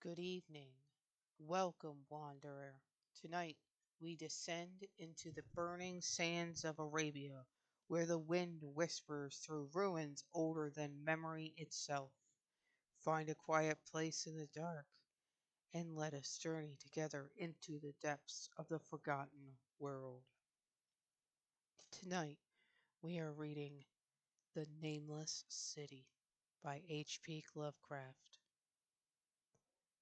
Good evening. Welcome, wanderer. Tonight we descend into the burning sands of Arabia, where the wind whispers through ruins older than memory itself. Find a quiet place in the dark, and let us journey together into the depths of the forgotten world. Tonight we are reading The Nameless City by H.P. Lovecraft.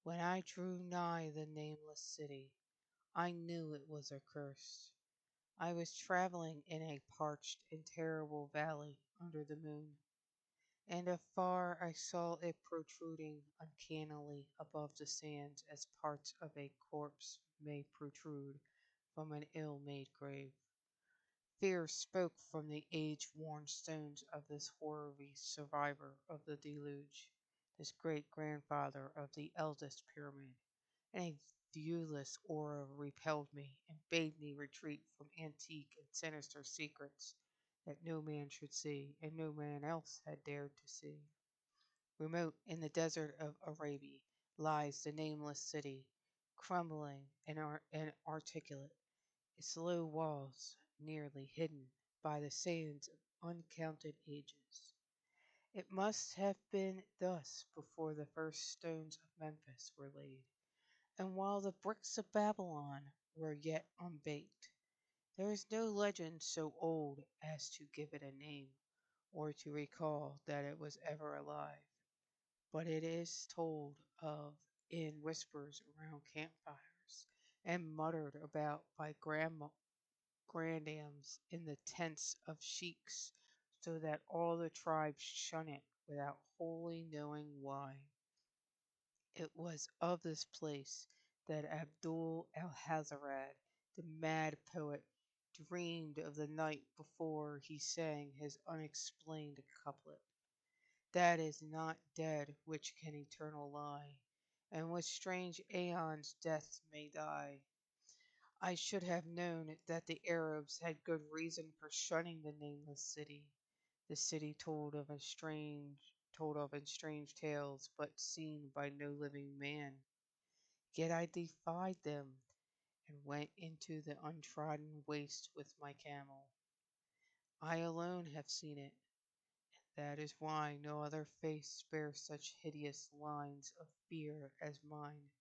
When I drew nigh the nameless city, I knew it was accursed. I was traveling in a parched and terrible valley under the moon, and afar I saw it protruding uncannily above the sands as parts of a corpse may protrude from an ill-made grave. Fear spoke from the age-worn stones of this hoary survivor of the deluge, this great-grandfather of the eldest pyramid, and a viewless aura repelled me and bade me retreat from antique and sinister secrets that no man should see and no man else had dared to see. Remote in the desert of Arabia lies the nameless city, crumbling and inarticulate, its low walls nearly hidden by the sands of uncounted ages. It must have been thus before the first stones of Memphis were laid, and while the bricks of Babylon were yet unbaked. There is no legend so old as to give it a name, or to recall that it was ever alive, but it is told of in whispers around campfires, and muttered about by grandams in the tents of sheiks, so that all the tribes shun it without wholly knowing why. It was of this place that Abdul Alhazred, the mad poet, dreamed of the night before he sang his unexplained couplet. That is not dead which can eternal lie, and with strange aeons death may die. I should have known that the Arabs had good reason for shunning the nameless city, the city told of in strange tales, but seen by no living man. Yet I defied them, and went into the untrodden waste with my camel. I alone have seen it. That is why no other face bears such hideous lines of fear as mine.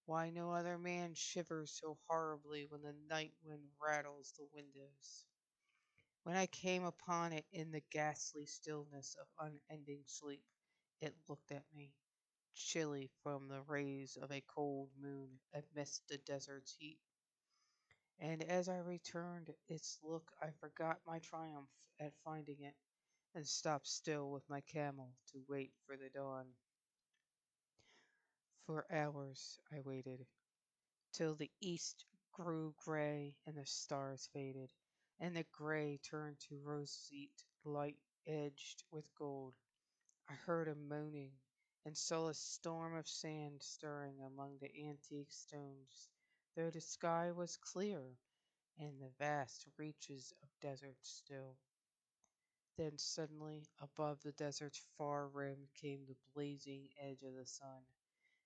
Why no other man shivers so horribly when the night wind rattles the windows. When I came upon it in the ghastly stillness of unending sleep, it looked at me, chilly from the rays of a cold moon amidst the desert's heat. And as I returned its look I forgot my triumph at finding it, and stopped still with my camel to wait for the dawn. For hours I waited, till the east grew grey and the stars faded, and the grey turned to roseate light edged with gold. I heard a moaning, and saw a storm of sand stirring among the antique stones, though the sky was clear, and the vast reaches of desert still. Then suddenly above the desert's far rim came the blazing edge of the sun,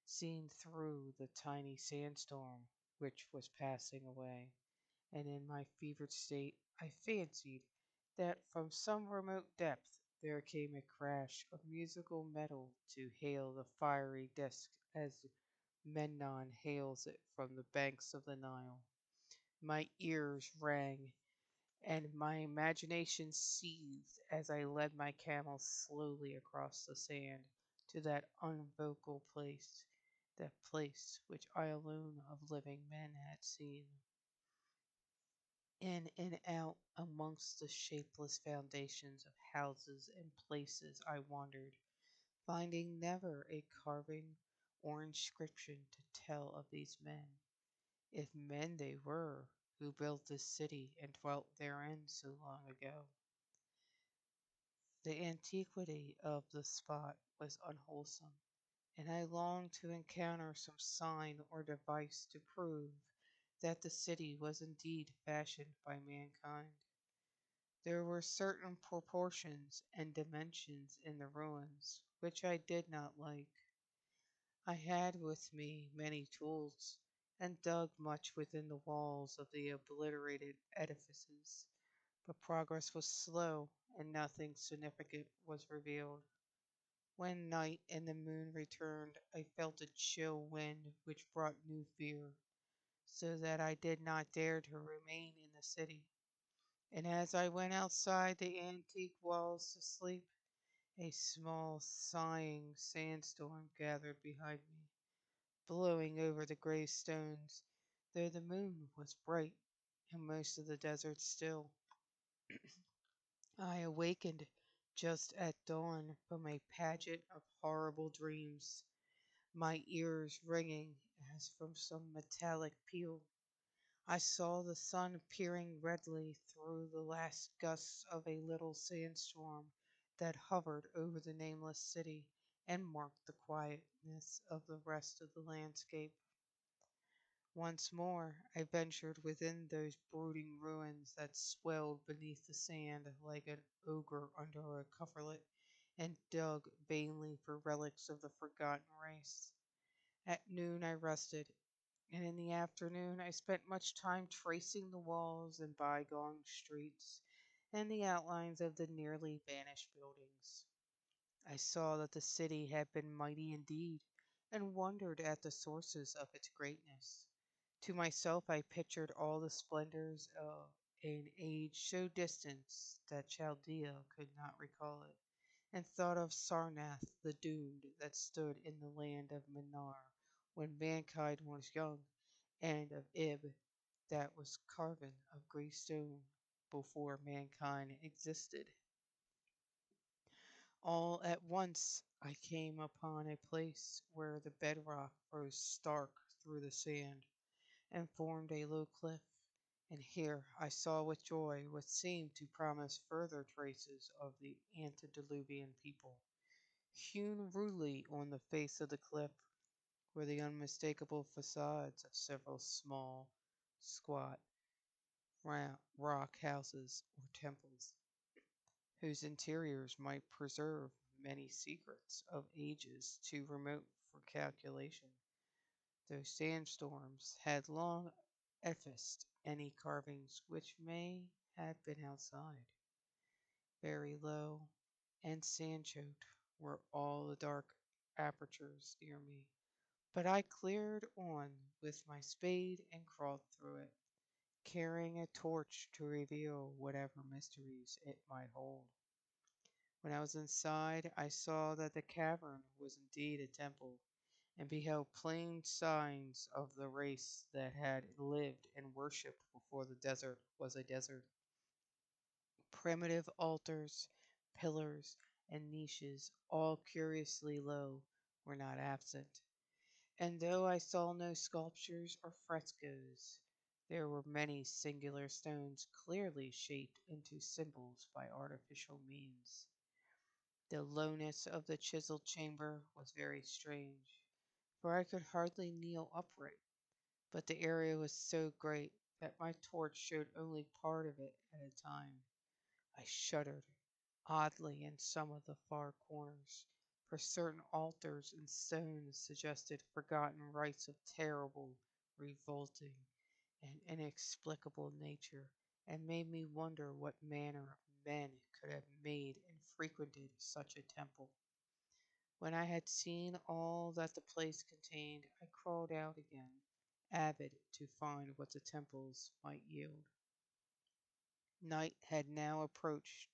seen through the tiny sandstorm which was passing away, and in my fevered state I fancied that from some remote depth there came a crash of musical metal to hail the fiery disk as Memnon hails it from the banks of the Nile. My ears rang, and my imagination seethed as I led my camel slowly across the sand to that unvocal place, that place which I alone of living men had seen. In and out amongst the shapeless foundations of houses and places I wandered, finding never a carving or inscription to tell of these men, if men they were, who built this city and dwelt therein so long ago. The antiquity of the spot was unwholesome, and I longed to encounter some sign or device to prove that the city was indeed fashioned by mankind. There were certain proportions and dimensions in the ruins which I did not like. I had with me many tools, and dug much within the walls of the obliterated edifices, but progress was slow, and nothing significant was revealed. When night and the moon returned, I felt a chill wind which brought new fear, so that I did not dare to remain in the city. And as I went outside the antique walls to sleep, a small sighing sandstorm gathered behind me, blowing over the grey stones, though the moon was bright and most of the desert still. I awakened just at dawn from a pageant of horrible dreams, my ears ringing as from some metallic peal. I saw the sun peering redly through the last gusts of a little sandstorm that hovered over the nameless city and marked the quietness of the rest of the landscape. Once more I ventured within those brooding ruins that swelled beneath the sand like an ogre under a coverlet, and dug vainly for relics of the forgotten race. At noon I rested, and in the afternoon I spent much time tracing the walls and bygone streets, and the outlines of the nearly vanished buildings. I saw that the city had been mighty indeed, and wondered at the sources of its greatness. To myself I pictured all the splendors of an age so distant that Chaldea could not recall it, and thought of Sarnath the doomed that stood in the land of Minar when mankind was young, and of Ib that was carven of grey stone before mankind existed. All at once I came upon a place where the bedrock rose stark through the sand, and formed a low cliff, and here I saw with joy what seemed to promise further traces of the antediluvian people. Hewn rudely on the face of the cliff were the unmistakable facades of several small, squat, rock houses or temples, whose interiors might preserve many secrets of ages too remote for calculation. Those sandstorms had long effaced any carvings which may have been outside. Very low and sand-choked were all the dark apertures near me, but I cleared on with my spade and crawled through it, carrying a torch to reveal whatever mysteries it might hold. When I was inside, I saw that the cavern was indeed a temple, and beheld plain signs of the race that had lived and worshipped before the desert was a desert. Primitive altars, pillars, and niches, all curiously low, were not absent. And though I saw no sculptures or frescoes, there were many singular stones clearly shaped into symbols by artificial means. The lowness of the chiseled chamber was very strange, for I could hardly kneel upright, but the area was so great that my torch showed only part of it at a time. I shuddered oddly in some of the far corners, for certain altars and stones suggested forgotten rites of terrible, revolting, and inexplicable nature, and made me wonder what manner of men could have made and frequented such a temple. When I had seen all that the place contained, I crawled out again, avid to find what the temples might yield. Night had now approached,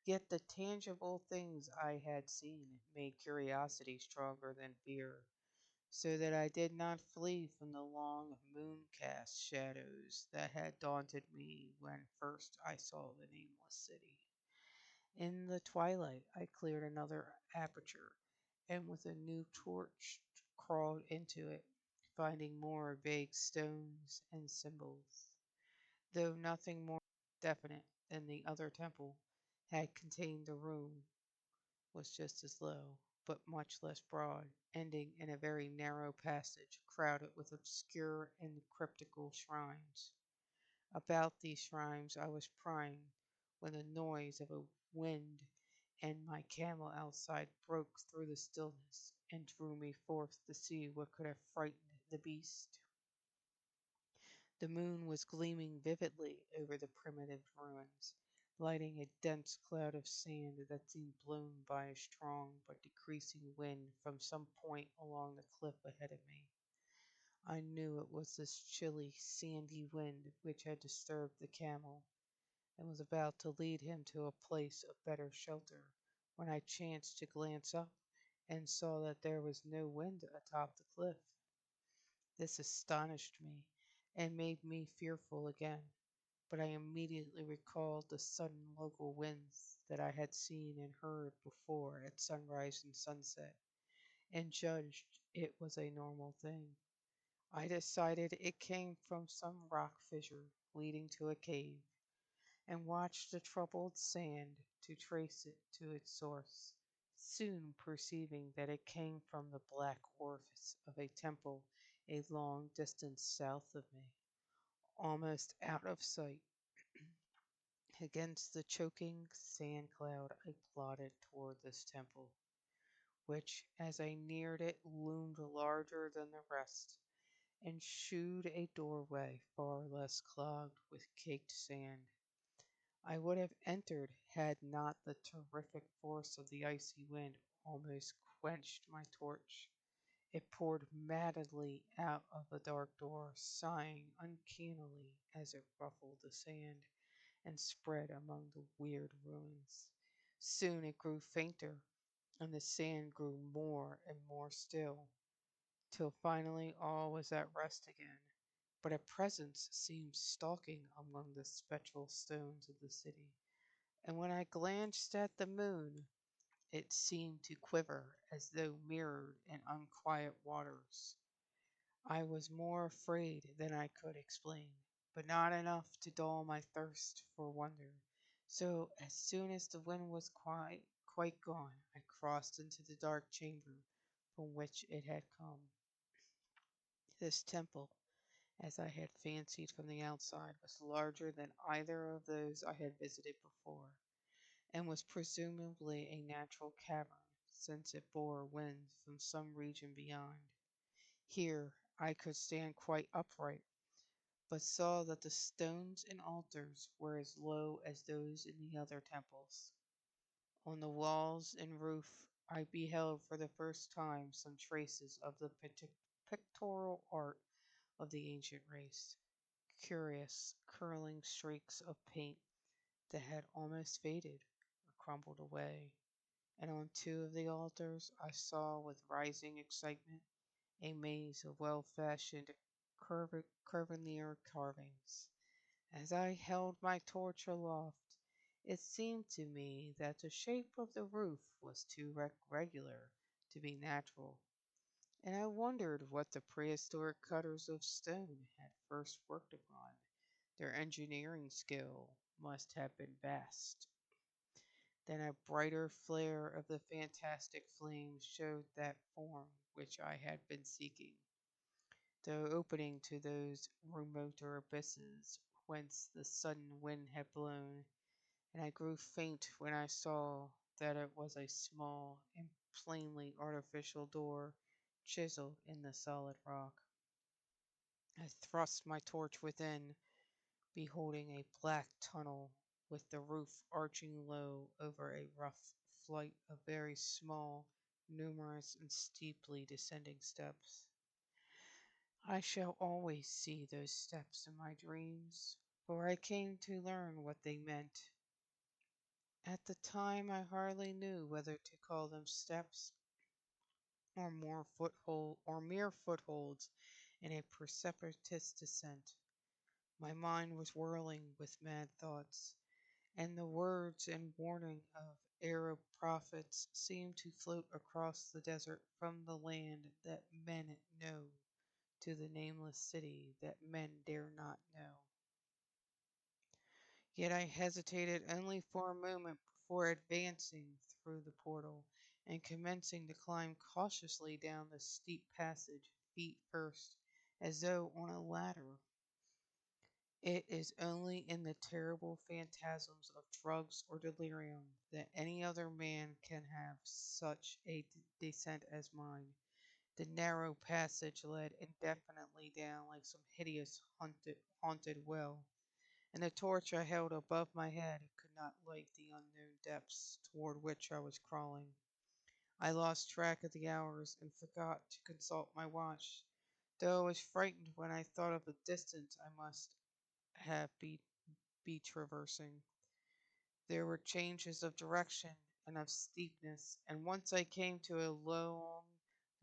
yet the tangible things I had seen made curiosity stronger than fear, so that I did not flee from the long moon-cast shadows that had daunted me when first I saw the nameless city. In the twilight I cleared another aperture, and with a new torch crawled into it, finding more vague stones and symbols, though nothing more definite than the other temple had contained. The room was just as low, but much less broad, ending in a very narrow passage crowded with obscure and cryptical shrines. About these shrines I was prying when the noise of a wind and my camel outside broke through the stillness, and drew me forth to see what could have frightened the beast. The moon was gleaming vividly over the primitive ruins, lighting a dense cloud of sand that seemed blown by a strong but decreasing wind from some point along the cliff ahead of me. I knew it was this chilly, sandy wind which had disturbed the camel, and was about to lead him to a place of better shelter, when I chanced to glance up and saw that there was no wind atop the cliff. This astonished me and made me fearful again, but I immediately recalled the sudden local winds that I had seen and heard before at sunrise and sunset, and judged it was a normal thing. I decided it came from some rock fissure leading to a cave, and watched the troubled sand to trace it to its source, soon perceiving that it came from the black orifice of a temple a long distance south of me, almost out of sight. Against the choking sand cloud I plodded toward this temple, which, as I neared it, loomed larger than the rest, and shewed a doorway far less clogged with caked sand. I would have entered had not the terrific force of the icy wind almost quenched my torch. It poured madly out of the dark door, sighing uncannily as it ruffled the sand and spread among the weird ruins. Soon it grew fainter, and the sand grew more and more still, till finally all was at rest again. But a presence seemed stalking among the spectral stones of the city, and when I glanced at the moon, it seemed to quiver as though mirrored in unquiet waters. I was more afraid than I could explain, but not enough to dull my thirst for wonder. So as soon as the wind was quite gone, I crossed into the dark chamber from which it had come. This temple, as I had fancied from the outside, was larger than either of those I had visited before, and was presumably a natural cavern, since it bore winds from some region beyond. Here I could stand quite upright, but saw that the stones and altars were as low as those in the other temples. On the walls and roof I beheld for the first time some traces of the pictorial art of the ancient race, curious curling streaks of paint that had almost faded or crumbled away, and on two of the altars I saw with rising excitement a maze of well-fashioned curvilinear carvings. As I held my torch aloft, it seemed to me that the shape of the roof was too regular to be natural, and I wondered what the prehistoric cutters of stone had first worked upon. Their engineering skill must have been vast. Then a brighter flare of the fantastic flames showed that form which I had been seeking, though opening to those remoter abysses whence the sudden wind had blown, and I grew faint when I saw that it was a small and plainly artificial door chiseled in the solid rock. I thrust my torch within, beholding a black tunnel with the roof arching low over a rough flight of very small, numerous, and steeply descending steps. I shall always see those steps in my dreams, for I came to learn what they meant. At the time I hardly knew whether to call them steps or mere footholds in a precipitous descent. My mind was whirling with mad thoughts, and the words and warning of Arab prophets seemed to float across the desert from the land that men know to the nameless city that men dare not know. Yet I hesitated only for a moment before advancing through the portal and commencing to climb cautiously down the steep passage, feet first, as though on a ladder. It is only in the terrible phantasms of drugs or delirium that any other man can have such a descent as mine. The narrow passage led indefinitely down like some hideous haunted well, and the torch I held above my head could not light the unknown depths toward which I was crawling. I lost track of the hours and forgot to consult my watch, though I was frightened when I thought of the distance I must have be traversing. There were changes of direction and of steepness, and once I came to a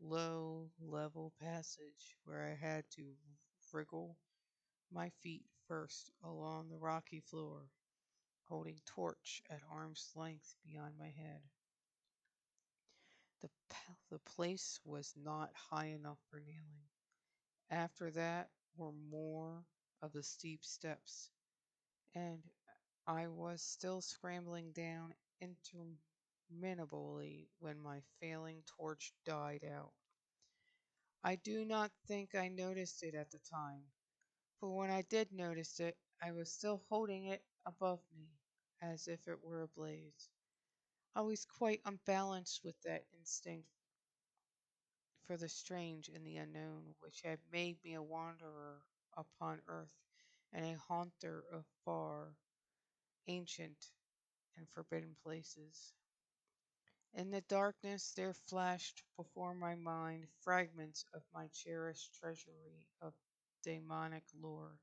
low, level passage where I had to wriggle my feet first along the rocky floor, holding torch at arm's length beyond my head. The place was not high enough for kneeling. After that were more of the steep steps, and I was still scrambling down interminably when my failing torch died out. I do not think I noticed it at the time, for when I did notice it, I was still holding it above me, as if it were ablaze. I was quite unbalanced with that instinct for the strange and the unknown which had made me a wanderer upon earth and a haunter of far, ancient, and forbidden places. In the darkness there flashed before my mind fragments of my cherished treasury of demonic lore,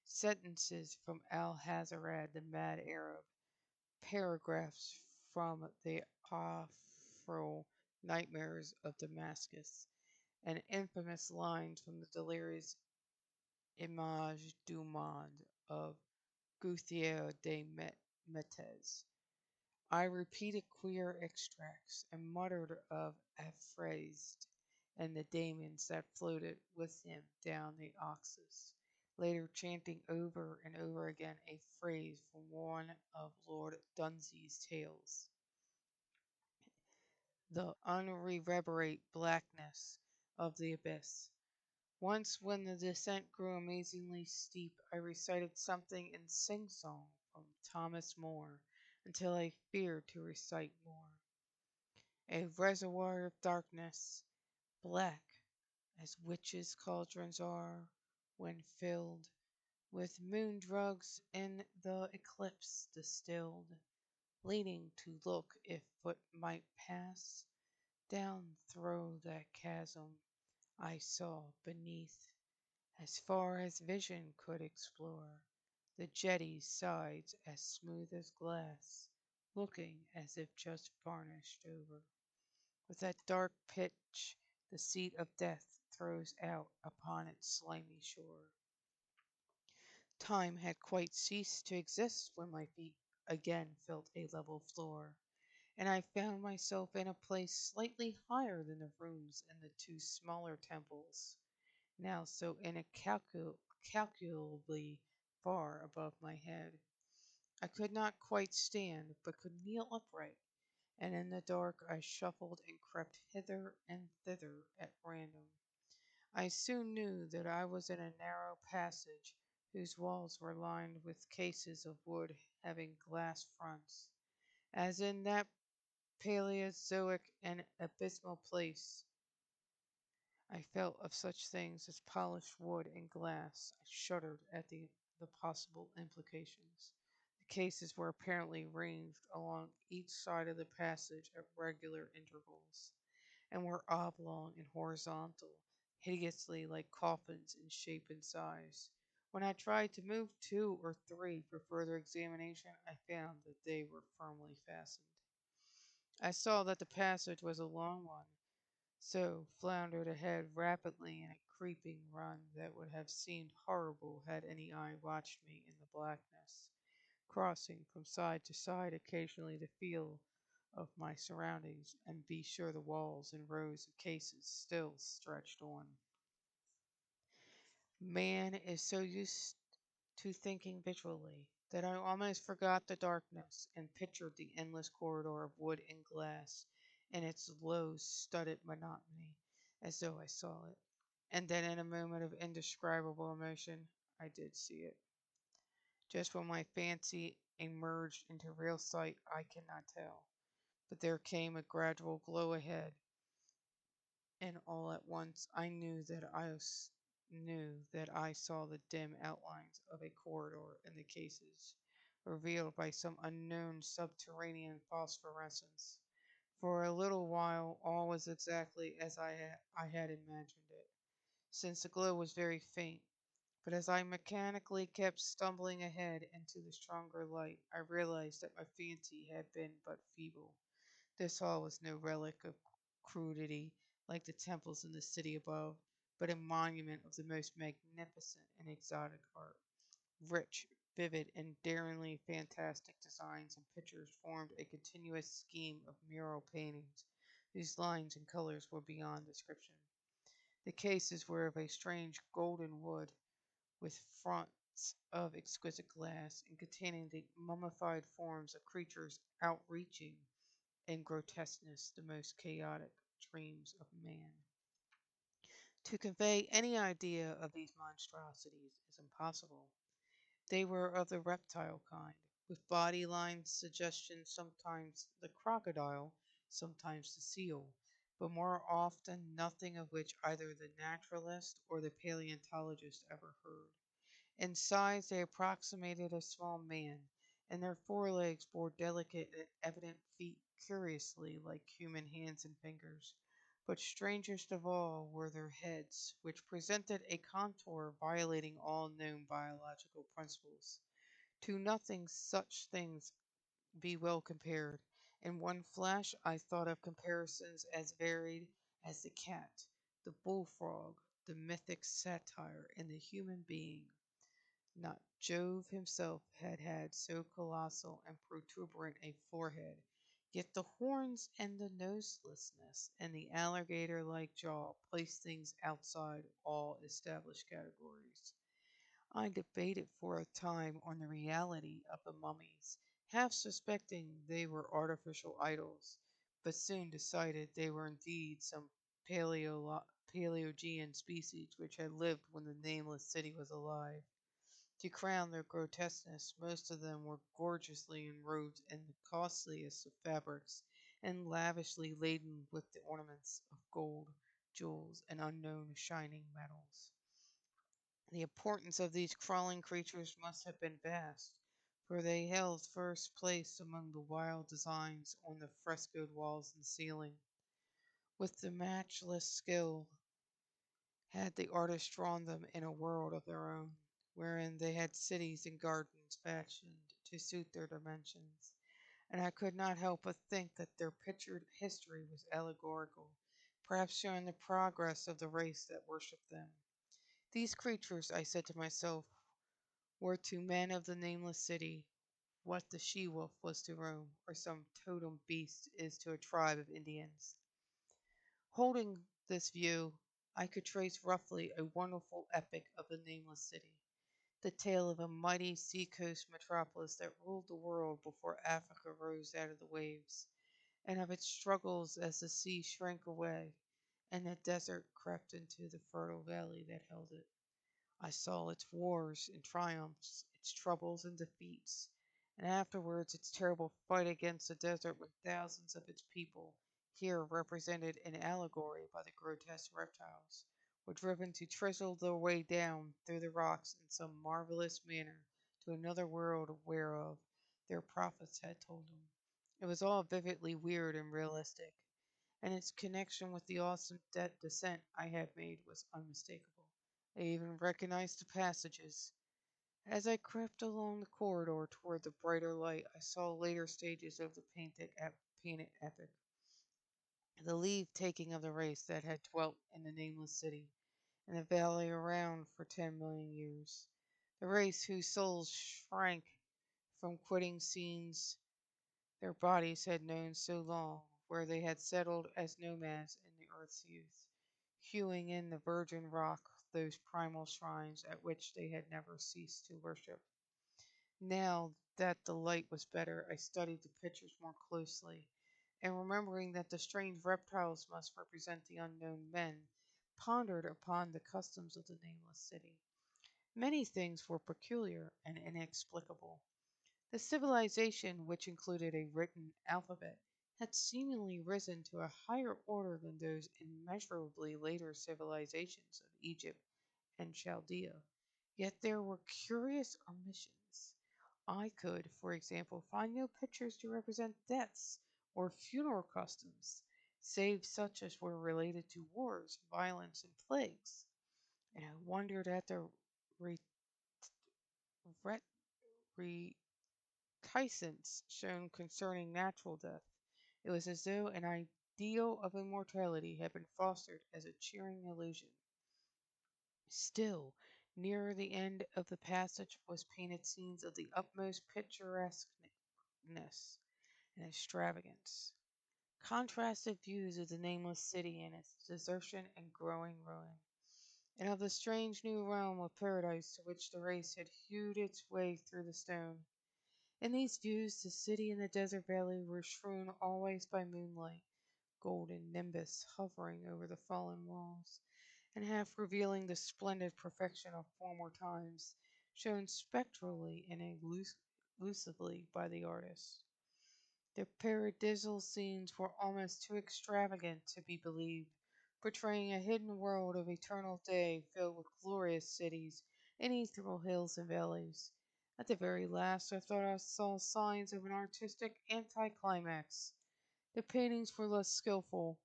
sentences from Alhazarad the mad Arab, paragraphs from the awful nightmares of Damascus, and infamous lines from the delirious Image du Monde of Gauthier de Metz. I repeated queer extracts, and muttered of Aphrased and the daemons that floated with him down the Oxus, later chanting over and over again a phrase from one of Lord Dunsey's tales. The unreverberate blackness of the abyss. Once, when the descent grew amazingly steep, I recited something in sing-song from Thomas Moore until I feared to recite more. A reservoir of darkness, black as witches' cauldrons are when filled with moon drugs in the eclipse distilled, leaning to look if foot might pass down through that chasm I saw beneath. As far as vision could explore, the jetty's sides as smooth as glass, looking as if just varnished over, with that dark pitch the seat of death throws out upon its slimy shore. Time had quite ceased to exist when my feet again felt a level floor, and I found myself in a place slightly higher than the rooms in the two smaller temples, now so incalculably far above my head. I could not quite stand, but could kneel upright, and in the dark I shuffled and crept hither and thither at random. I soon knew that I was in a narrow passage whose walls were lined with cases of wood having glass fronts, as in that Paleozoic and abysmal place I felt of such things as polished wood and glass. I shuddered at the possible implications. The cases were apparently ranged along each side of the passage at regular intervals, and were oblong and horizontal, hideously like coffins in shape and size. When I tried to move two or three for further examination, I found that they were firmly fastened. I saw that the passage was a long one, so floundered ahead rapidly in a creeping run that would have seemed horrible had any eye watched me in the blackness, crossing from side to side occasionally to feel of my surroundings and be sure the walls and rows of cases still stretched on. Man is so used to thinking visually that I almost forgot the darkness and pictured the endless corridor of wood and glass in its low studded monotony as though I saw it. And then in a moment of indescribable emotion I did see it. Just when my fancy emerged into real sight, I cannot tell. But there came a gradual glow ahead, and all at once I knew that I saw the dim outlines of a corridor in the cases, revealed by some unknown subterranean phosphorescence. For a little while all was exactly as I had imagined it, since the glow was very faint. But as I mechanically kept stumbling ahead into the stronger light, I realized that my fancy had been but feeble. This hall was no relic of crudity like the temples in the city above, but a monument of the most magnificent and exotic art. Rich, vivid, and daringly fantastic designs and pictures formed a continuous scheme of mural paintings, whose lines and colors were beyond description. The cases were of a strange golden wood, with fronts of exquisite glass, and containing the mummified forms of creatures outreaching in grotesqueness the most chaotic dreams of man. To convey any idea of these monstrosities is impossible. They were of the reptile kind, with body lines suggesting sometimes the crocodile, sometimes the seal, but more often nothing of which either the naturalist or the paleontologist ever heard. In size they approximated a small man, and their forelegs bore delicate and evident feet curiously like human hands and fingers. But strangest of all were their heads, which presented a contour violating all known biological principles. To nothing such things be well compared. In one flash I thought of comparisons as varied as the cat, the bullfrog, the mythic satyr, and the human being. Not Jove himself had had so colossal and protuberant a forehead, yet the horns and the noselessness and the alligator-like jaw placed things outside all established categories. I debated for a time on the reality of the mummies, half suspecting they were artificial idols, but soon decided they were indeed some Paleogean species which had lived when the nameless city was alive. To crown their grotesqueness, most of them were gorgeously enrobed in the costliest of fabrics, and lavishly laden with the ornaments of gold, jewels, and unknown shining metals. The importance of these crawling creatures must have been vast, for they held first place among the wild designs on the frescoed walls and ceiling. With the matchless skill had the artist drawn them in a world of their own, wherein they had cities and gardens fashioned to suit their dimensions, and I could not help but think that their pictured history was allegorical, perhaps showing the progress of the race that worshipped them. These creatures, I said to myself, were to men of the nameless city what the she-wolf was to Rome, or some totem beast is to a tribe of Indians. Holding this view, I could trace roughly a wonderful epic of the nameless city, the tale of a mighty seacoast metropolis that ruled the world before Africa rose out of the waves, and of its struggles as the sea shrank away and the desert crept into the fertile valley that held it. I saw its wars and triumphs, its troubles and defeats, and afterwards its terrible fight against the desert when thousands of its people, here represented in allegory by the grotesque reptiles, were driven to chisel their way down through the rocks in some marvelous manner to another world whereof their prophets had told them. It was all vividly weird and realistic, and its connection with the awesome descent I had made was unmistakable. I even recognized the passages. As I crept along the corridor toward the brighter light, I saw later stages of the painted epic. The leave taking of the race that had dwelt in the nameless city, and the valley around for 10 million years. The race whose souls shrank from quitting scenes their bodies had known so long, where they had settled as nomads in the earth's youth, hewing in the virgin rock those primal shrines at which they had never ceased to worship. Now that the light was better, I studied the pictures more closely, and remembering that the strange reptiles must represent the unknown men, pondered upon the customs of the nameless city. Many things were peculiar and inexplicable. The civilization, which included a written alphabet, had seemingly risen to a higher order than those immeasurably later civilizations of Egypt and Chaldea. Yet there were curious omissions. I could, for example, find no pictures to represent deaths or funeral customs, save such as were related to wars, violence, and plagues. And I wondered at the re- ret- reticence shown concerning natural death. It was as though an ideal of immortality had been fostered as a cheering illusion. Still, nearer the end of the passage was painted scenes of the utmost picturesqueness and extravagance. Contrasted views of the nameless city and its desertion and growing ruin, and of the strange new realm of paradise to which the race had hewed its way through the stone. In these views, the city and the desert valley were strewn always by moonlight, golden nimbus hovering over the fallen walls, and half revealing the splendid perfection of former times, shown spectrally and elusively by the artist. The paradisal scenes were almost too extravagant to be believed, portraying a hidden world of eternal day filled with glorious cities and ethereal hills and valleys. At the very last, I thought I saw signs of an artistic anticlimax. The paintings were less skilful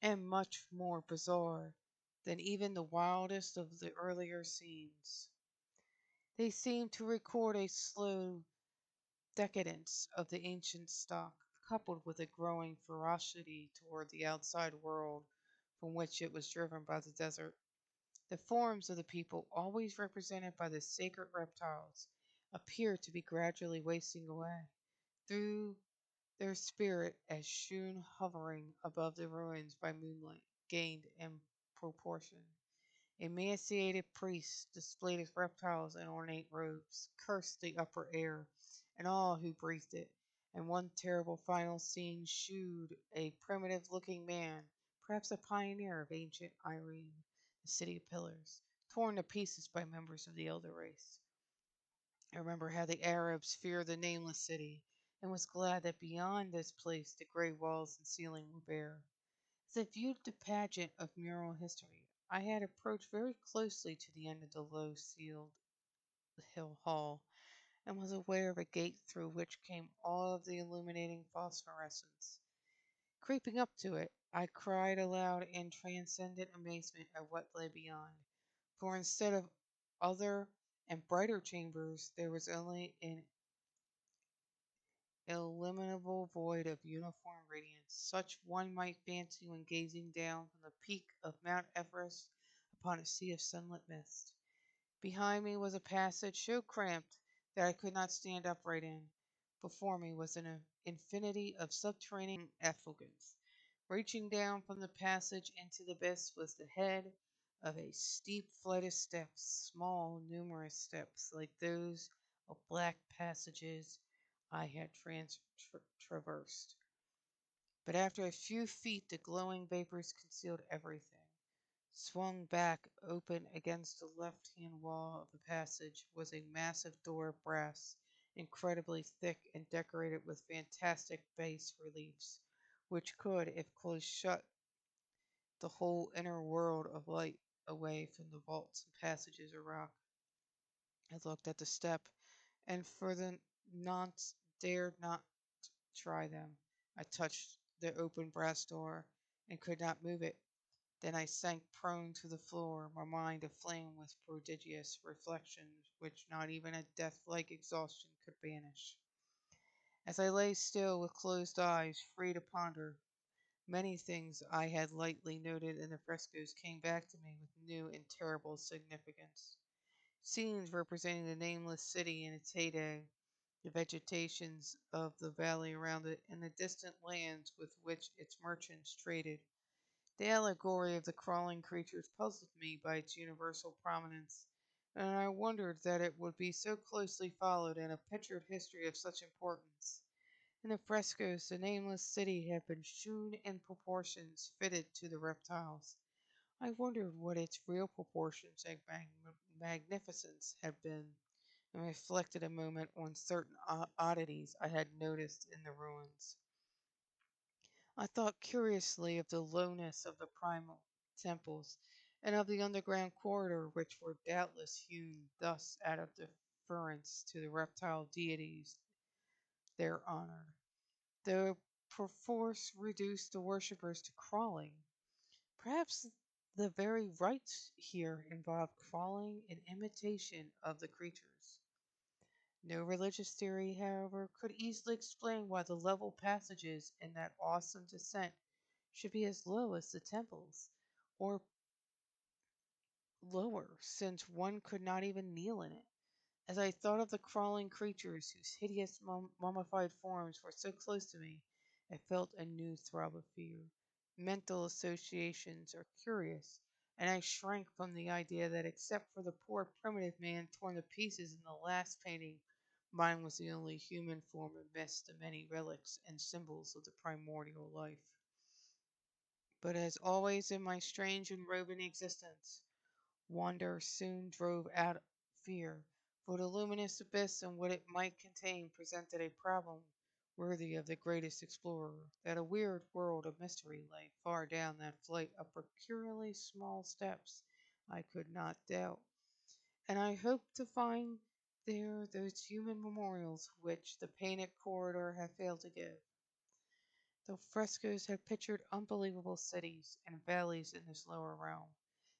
and much more bizarre than even the wildest of the earlier scenes. They seemed to record a slow decadence of the ancient stock, coupled with a growing ferocity toward the outside world from which it was driven by the desert. The forms of the people, always represented by the sacred reptiles, appeared to be gradually wasting away. Through their spirit, as shewn hovering above the ruins by moonlight, gained in proportion. Emaciated priests, displayed as reptiles in ornate robes, cursed the upper air and all who breathed it, and one terrible final scene shewed a primitive looking man, perhaps a pioneer of ancient Irene, the city of pillars, torn to pieces by members of the elder race. I remember how the Arabs feared the nameless city, and was glad that beyond this place the grey walls and ceiling were bare. As I viewed the pageant of mural history, I had approached very closely to the end of the low ceiled hill hall, and was aware of a gate through which came all of the illuminating phosphorescence. Creeping up to it, I cried aloud in transcendent amazement at what lay beyond, for instead of other and brighter chambers, there was only an illimitable void of uniform radiance, such one might fancy when gazing down from the peak of Mount Everest upon a sea of sunlit mist. Behind me was a passage so cramped that I could not stand upright in. Before me was an infinity of subterranean effulgence. Reaching down from the passage into the abyss was the head of a steep flight of steps, small, numerous steps like those of black passages I had traversed. But after a few feet the glowing vapors concealed everything. Swung back open against the left-hand wall of the passage was a massive door of brass, incredibly thick and decorated with fantastic bas reliefs, which could, if closed shut, the whole inner world of light away from the vaults and passages of rock. I looked at the step, and for the nonce dared not try them. I touched the open brass door, and could not move it. Then I sank prone to the floor, my mind aflame with prodigious reflections which not even a death-like exhaustion could banish. As I lay still with closed eyes, free to ponder, many things I had lightly noted in the frescoes came back to me with new and terrible significance. Scenes representing the nameless city in its heyday, the vegetations of the valley around it, and the distant lands with which its merchants traded. The allegory of the crawling creatures puzzled me by its universal prominence, and I wondered that it would be so closely followed in a pictured history of such importance. In the frescoes, the nameless city had been shewn in proportions fitted to the reptiles. I wondered what its real proportions and magnificence had been, and reflected a moment on certain oddities I had noticed in the ruins. I thought curiously of the lowness of the primal temples, and of the underground corridor which were doubtless hewn thus out of deference to the reptile deities there honoured, though perforce reduced the worshippers to crawling. Perhaps the very rites here involved crawling in imitation of the creatures. No religious theory, however, could easily explain why the level passages in that awesome descent should be as low as the temples, or lower, since one could not even kneel in it. As I thought of the crawling creatures whose hideous mummified forms were so close to me, I felt a new throb of fear. Mental associations are curious, and I shrank from the idea that except for the poor primitive man torn to pieces in the last painting, mine was the only human form amidst the many relics and symbols of the primordial life. But as always in my strange and roving existence, wonder soon drove out fear, for the luminous abyss and what it might contain presented a problem worthy of the greatest explorer. That a weird world of mystery lay far down that flight of peculiarly small steps, I could not doubt, and I hoped to find there those human memorials which the painted corridor had failed to give. The frescoes had pictured unbelievable cities and valleys in this lower realm,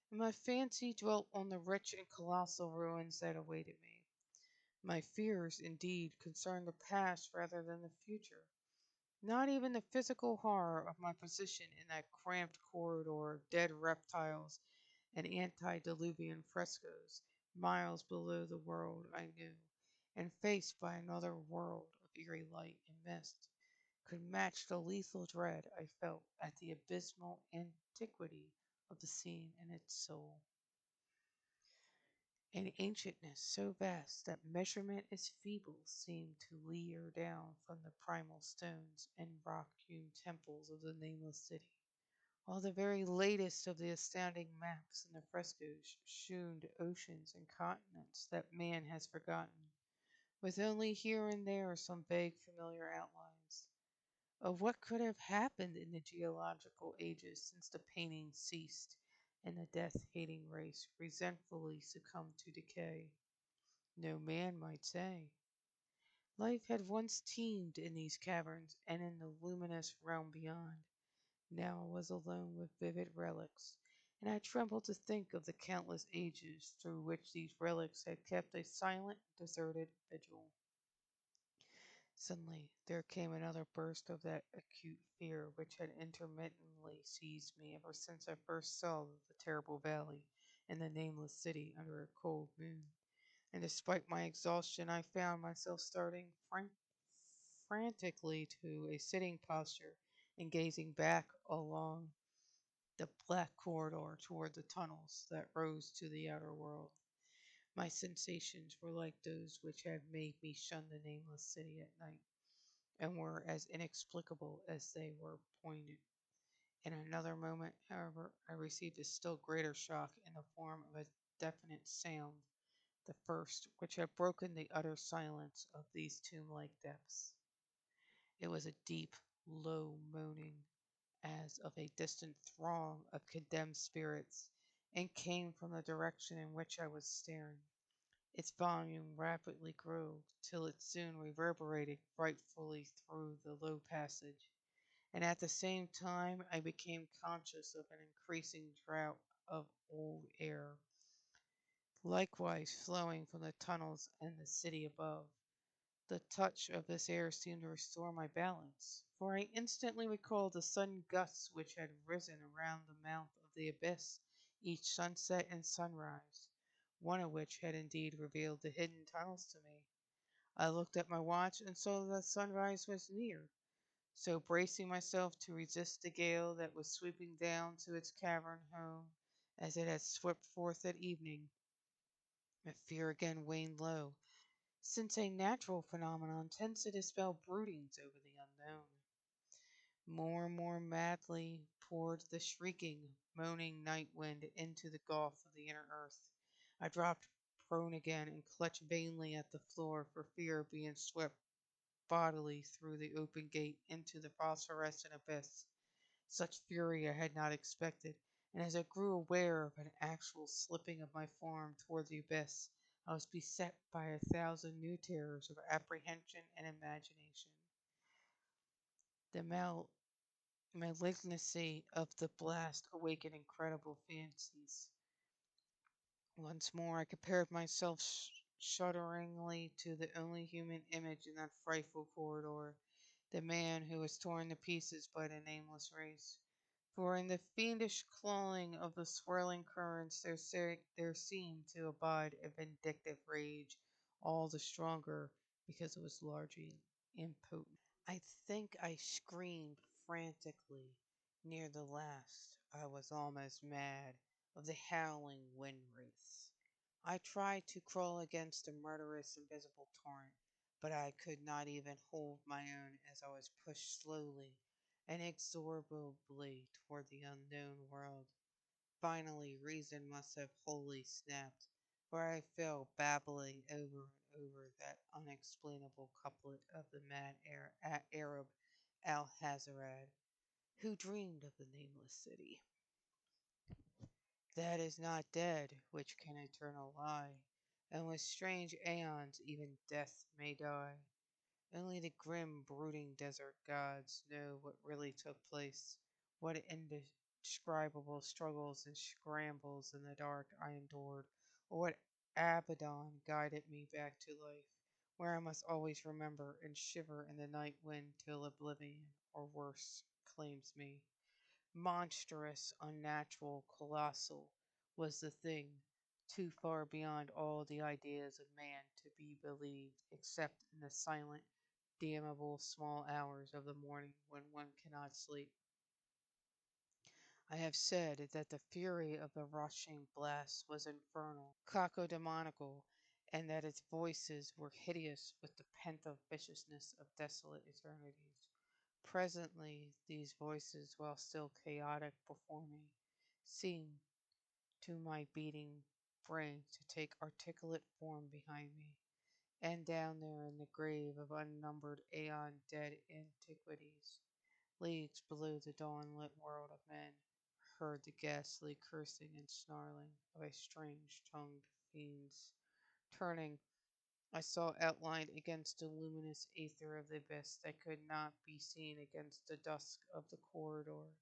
and my fancy dwelt on the rich and colossal ruins that awaited me. My fears, indeed, concerned the past rather than the future. Not even the physical horror of my position in that cramped corridor of dead reptiles and antediluvian frescoes, miles below the world I knew, and faced by another world of eerie light and mist, could match the lethal dread I felt at the abysmal antiquity of the scene and its soul. An ancientness so vast that measurement is feeble seemed to leer down from the primal stones and rock-hewn temples of the Nameless City, while the very latest of the astounding maps and the frescoes shewn oceans and continents that man has forgotten, with only here and there some vague familiar outlines of what could have happened in the geological ages since the painting ceased and the death-hating race resentfully succumbed to decay. No man might say. Life had once teemed in these caverns and in the luminous realm beyond. Now I was alone with vivid relics, and I trembled to think of the countless ages through which these relics had kept a silent, deserted vigil. Suddenly there came another burst of that acute fear which had intermittently seized me ever since I first saw the terrible valley and the nameless city under a cold moon. And despite my exhaustion, I found myself starting frantically to a sitting posture and gazing back along the black corridor toward the tunnels that rose to the outer world. My sensations were like those which had made me shun the nameless city at night, and were as inexplicable as they were poignant. In another moment, however, I received a still greater shock in the form of a definite sound, the first which had broken the utter silence of these tomb-like depths. It was a deep, low moaning, as of a distant throng of condemned spirits, and came from the direction in which I was staring. Its volume rapidly grew, till it soon reverberated frightfully through the low passage, and at the same time I became conscious of an increasing draught of old air, likewise flowing from the tunnels and the city above. The touch of this air seemed to restore my balance, for I instantly recalled the sudden gusts which had risen around the mouth of the abyss each sunset and sunrise, one of which had indeed revealed the hidden tunnels to me. I looked at my watch and saw that sunrise was near, so bracing myself to resist the gale that was sweeping down to its cavern home as it had swept forth at evening, my fear again waned low, since a natural phenomenon tends to dispel broodings over the unknown. More and more madly poured the shrieking, moaning night wind into the gulf of the inner earth. I dropped prone again and clutched vainly at the floor for fear of being swept bodily through the open gate into the phosphorescent abyss. Such fury I had not expected, and as I grew aware of an actual slipping of my form toward the abyss, I was beset by a thousand new terrors of apprehension and imagination. The malignancy of the blast awakened incredible fancies. Once more I compared myself shudderingly to the only human image in that frightful corridor, the man who was torn to pieces by the nameless race. For in the fiendish clawing of the swirling currents there seemed to abide a vindictive rage, all the stronger because it was largely impotent. I think I screamed frantically near the last. I was almost mad of the howling wind wraiths. I tried to crawl against the murderous invisible torrent, but I could not even hold my own as I was pushed slowly and inexorably toward the unknown world. Finally reason must have wholly snapped, for I fell babbling over and over that unexplainable couplet of the mad Arab Alhazred, who dreamed of the nameless city. That is not dead which can eternal lie, and with strange aeons even death may die. Only the grim, brooding desert gods know what really took place, what indescribable struggles and scrambles in the dark I endured, or what Abaddon guided me back to life, where I must always remember and shiver in the night wind till oblivion, or worse, claims me. Monstrous, unnatural, colossal was the thing, too far beyond all the ideas of man to be believed, except in the silent, damnable small hours of the morning when one cannot sleep. I have said that the fury of the rushing blast was infernal, cacodemoniacal, and that its voices were hideous with the pent-up viciousness of desolate eternities. Presently these voices, while still chaotic before me, seemed to my beating brain to take articulate form behind me, and down there in the grave of unnumbered aeon dead antiquities, leagues below the dawn-lit world of men, heard the ghastly cursing and snarling of a strange-tongued fiends. Turning, I saw outlined against the luminous aether of the abyss that could not be seen against the dusk of the corridor,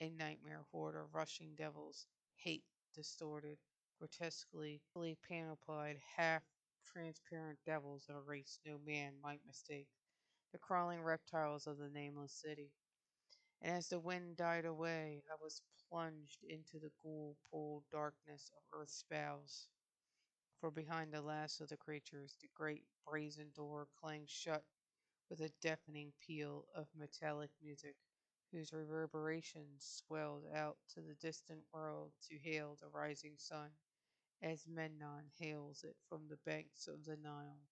a nightmare horde of rushing devils, hate distorted, grotesquely panoplied, half-transparent devils of a race no man might mistake, the crawling reptiles of the nameless city. And as the wind died away, I was plunged into the ghoul-pulled darkness of earth's bowels. For behind the last of the creatures, the great brazen door clanged shut with a deafening peal of metallic music, whose reverberations swelled out to the distant world to hail the rising sun, as Memnon hails it from the banks of the Nile.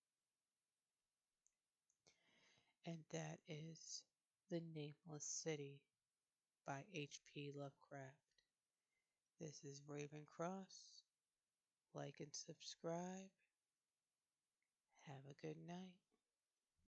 And that is The Nameless City by H.P. Lovecraft. This is Raven Cross. Like and subscribe. Have a good night.